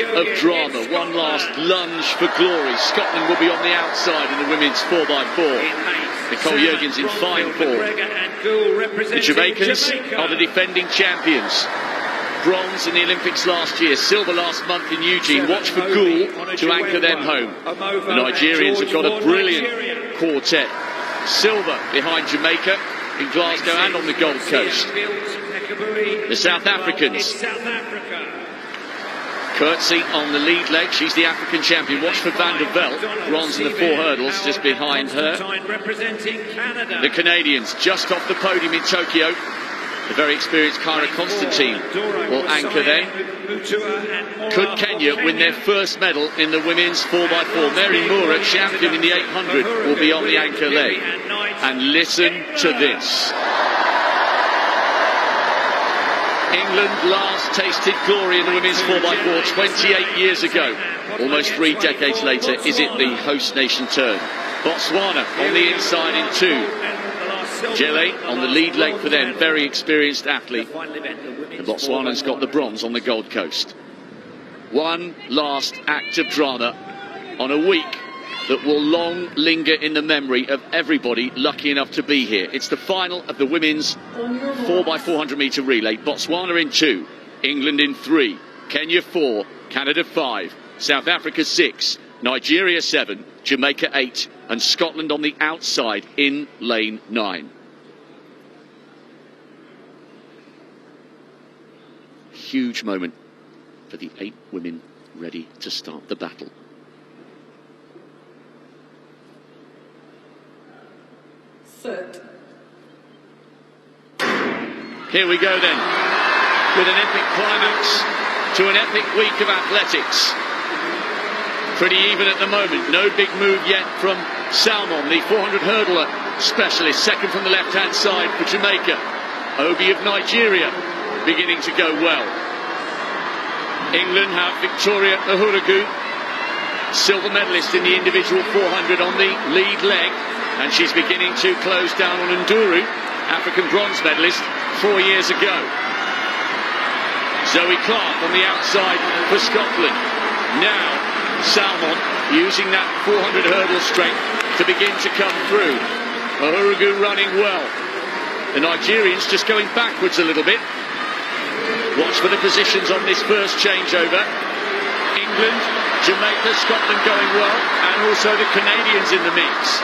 of drama, one last lunge for glory. Scotland will be on the outside in the women's 4x4. Nicole Jurgens in fine form. The Jamaicans are the defending champions. Bronze in the Olympics last year, silver last month in Eugene. Watch for Gould to anchor them home. The Nigerians have got a brilliant quartet. Silver behind Jamaica in Glasgow and on the Gold Coast. The South Africans. Coetzee on the lead leg, she's the African champion. Watch for Van der Veld, bronze in the 4 hurdles, just behind her. The Canadians just off the podium in Tokyo. The very experienced Kyra Constantine will anchor them. Could Kenya win their first medal in the women's 4x4? Mary Moore, champion in the 800, will be on the anchor leg. And listen to this. England last tasted glory in the women's 4x4 28 years ago. Almost 3 decades later, is it the host nation turn? Botswana on the inside in 2. Jele on the lead leg for them, very experienced athlete. The Botswanans got the bronze on the Gold Coast. One last act of drama on a week that will long linger in the memory of everybody lucky enough to be here. It's the final of the women's 4x400 metre relay. Botswana in 2, England in 3, Kenya 4, Canada 5, South Africa 6, Nigeria 7, Jamaica 8, and Scotland on the outside in lane 9. Huge moment for the 8 women ready to start the battle. Set. Here we go then, with an epic climax to an epic week of athletics. Pretty even at the moment, no big move yet from Salmon, the 400 hurdler specialist, second from the left-hand side for Jamaica. Obi of Nigeria beginning to go well. England have Victoria Uhuragu, silver medalist in the individual 400 on the lead leg, and she's beginning to close down on Nduru, African bronze medalist 4 years ago. Zoe Clark on the outside for Scotland. Now Salmon using that 400 hurdle strength to begin to come through. Uhuragu running well. The Nigerians just going backwards a little bit. Watch for the positions on this first changeover. England, Jamaica, Scotland going well, and also the Canadians in the mix.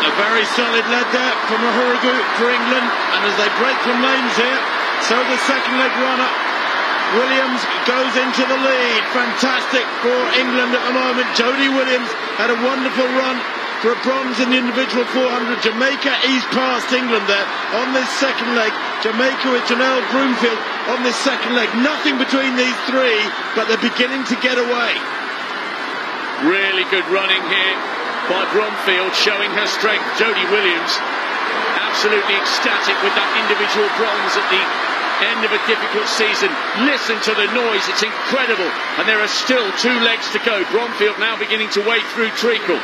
A very solid lead there from Uhuragu for England, and as they break from lanes here, so the second leg runner Williams goes into the lead. Fantastic for England at the moment. Jodie Williams had a wonderful run for a bronze in the individual 400. Jamaica eased past England there on this second leg. Jamaica with Janelle Broomfield on this second leg. Nothing between these 3, but they're beginning to get away. Really good running here by Bromfield, showing her strength. Jodie Williams absolutely ecstatic with that individual bronze at the end of a difficult season. Listen to the noise, it's incredible, and there are still 2 legs to go. Bromfield now beginning to wade through treacle.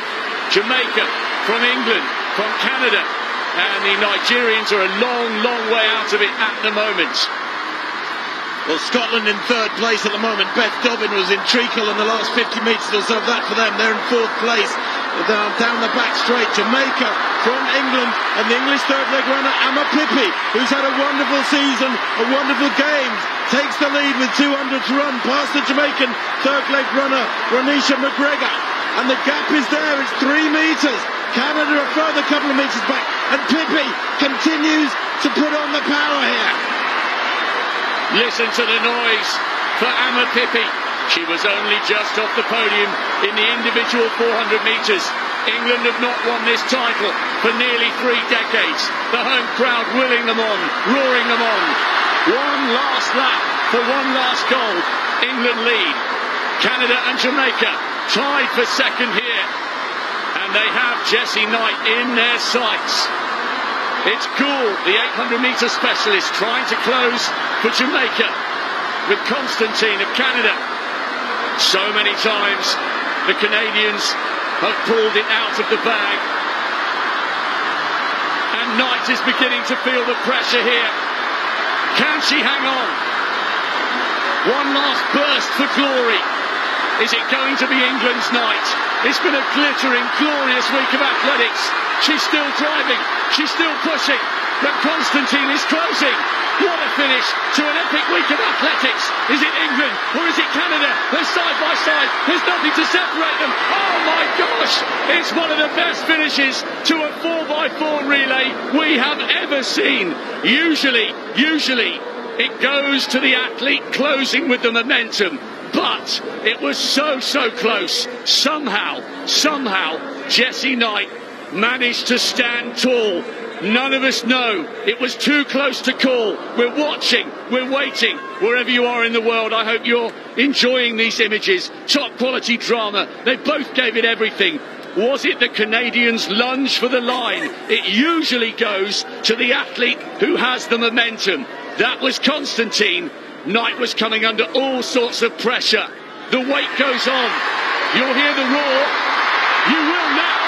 Jamaica from England, from Canada, and the Nigerians are a long way out of it at the moment. Well, Scotland in 3rd place at the moment. Beth Dobbin was in treacle in the last 50 metres or so of that for them. They're in 4th place. Down the back straight. Jamaica from England, and the English 3rd leg runner Amma Pippi, who's had a wonderful season, a wonderful game, takes the lead with 200 to run past the Jamaican 3rd leg runner Ronisha McGregor, and the gap is there. It's 3 metres. Canada a further couple of metres back, and Pippi continues to put on the power here. Listen to the noise for Amma Pippi. She was only just off the podium in the individual 400 metres. England have not won this title for nearly 3 decades. The home crowd willing them on, roaring them on. One last lap for one last gold. England lead. Canada and Jamaica tied for second here. And they have Jessie Knight in their sights. It's Gould, the 800 metre specialist, trying to close for Jamaica with Constantine of Canada. So many times the Canadians have pulled it out of the bag, and Knight is beginning to feel the pressure here. Can she hang on? One last burst for glory. Is it going to be England's night? It's been a glittering, glorious week of athletics. She's still driving, she's still pushing, but Constantine is closing. What a finish to an epic week of athletics. Is it England or is it Canada? They're side by side, there's nothing to separate them. Oh my gosh, it's one of the best finishes to a 4x4 relay we have ever seen. Usually, it goes to the athlete closing with the momentum. But it was so close. Somehow, Jessie Knight managed to stand tall. None of us know. It was too close to call. We're watching, we're waiting. Wherever you are in the world, I hope you're enjoying these images. Top quality drama. They both gave it everything. Was it the Canadians' lunge for the line? It usually goes to the athlete who has the momentum. That was Constantine. Knight was coming under all sorts of pressure. The weight goes on. You'll hear the roar. You will now.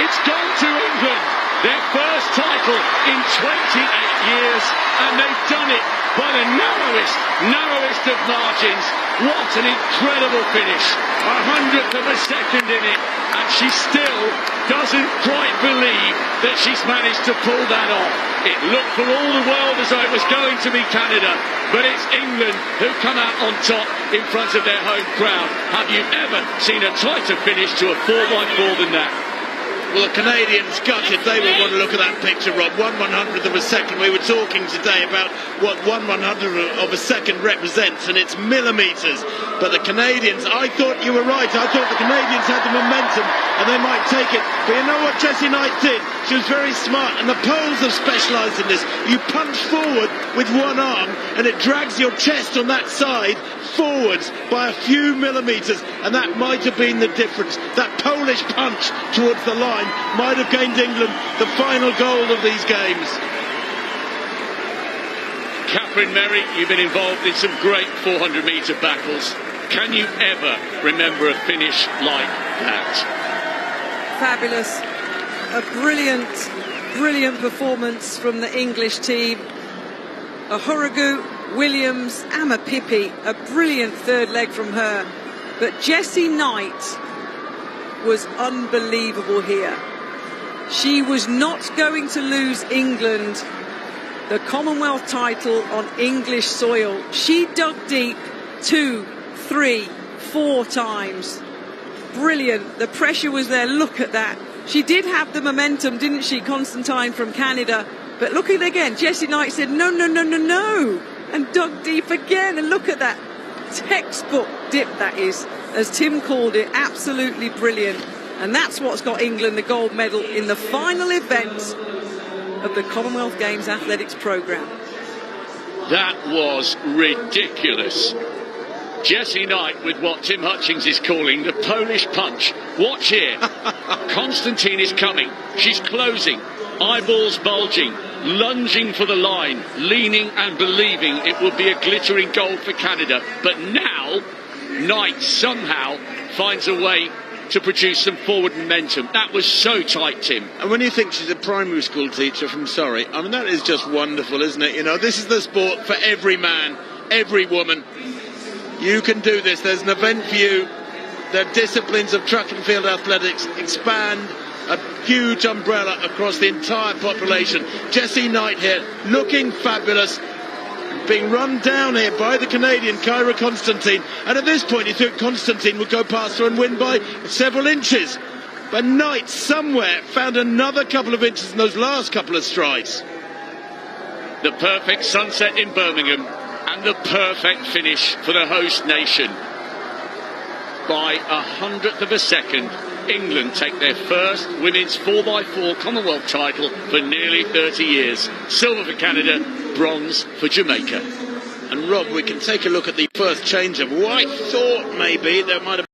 It's gone to England. Their first title in 28 years. And they've done it by the narrowest of margins. What an incredible finish. 100th of a second in it. And she still doesn't quite believe that she's managed to pull that off. It looked for all the world as though it was going to be Canada, but it's England who come out on top in front of their home crowd. Have you ever seen a tighter finish to a 4x4 than that? Well, the Canadians gutted. They will want to look at that picture, Rob. 1/100th of a second. We were talking today about what 1/100th of a second represents, and it's millimetres. But the Canadians, I thought you were right. I thought the Canadians had the momentum, and they might take it. But you know what Jessie Knight did? She was very smart, and the Poles have specialised in this. You punch forward with one arm, and it drags your chest on that side forwards by a few millimetres, and that might have been the difference. That Polish punch towards the line might have gained England the final goal of these games. Catherine Merry, you've been involved in some great 400-metre battles. Can you ever remember a finish like that? Fabulous. A brilliant performance from the English team. Ahuragu, Williams, Amma Pippi, a brilliant third leg from her. But Jessie Knight was unbelievable here. She was not going to lose England the Commonwealth title on English soil. She dug deep 2, 3, 4 times. Brilliant. The pressure was there. Look at that. She did have the momentum, didn't she, Constantine from Canada? But look at it again. Jessie Knight said, no, and dug deep again. And look at that. Textbook dip, that is, as Tim called it. Absolutely brilliant. And that's what's got England the gold medal in the final event of the Commonwealth Games athletics programme. That was ridiculous. Jessie Knight with what Tim Hutchings is calling the Polish punch. Watch here. Constantine is coming. She's closing. Eyeballs bulging. Lunging for the line. Leaning and believing it would be a glittering goal for Canada. But now, Knight somehow finds a way to produce some forward momentum. That was so tight, Tim. And when you think she's a primary school teacher from Surrey, I mean, that is just wonderful, isn't it? You know, this is the sport for every man, every woman. You can do this. There's an event for you. The disciplines of track and field athletics expand a huge umbrella across the entire population. Jessie Knight here, looking fabulous, being run down here by the Canadian Kyra Constantine. And at this point, you think Constantine would go past her and win by several inches. But Knight somewhere found another couple of inches in those last couple of strides. The perfect sunset in Birmingham and the perfect finish for the host nation. By 100th of a second, England take their first women's 4x4 Commonwealth title for nearly 30 years. Silver for Canada, bronze for Jamaica. And Rob, we can take a look at the first change-up. Oh, I thought maybe there might have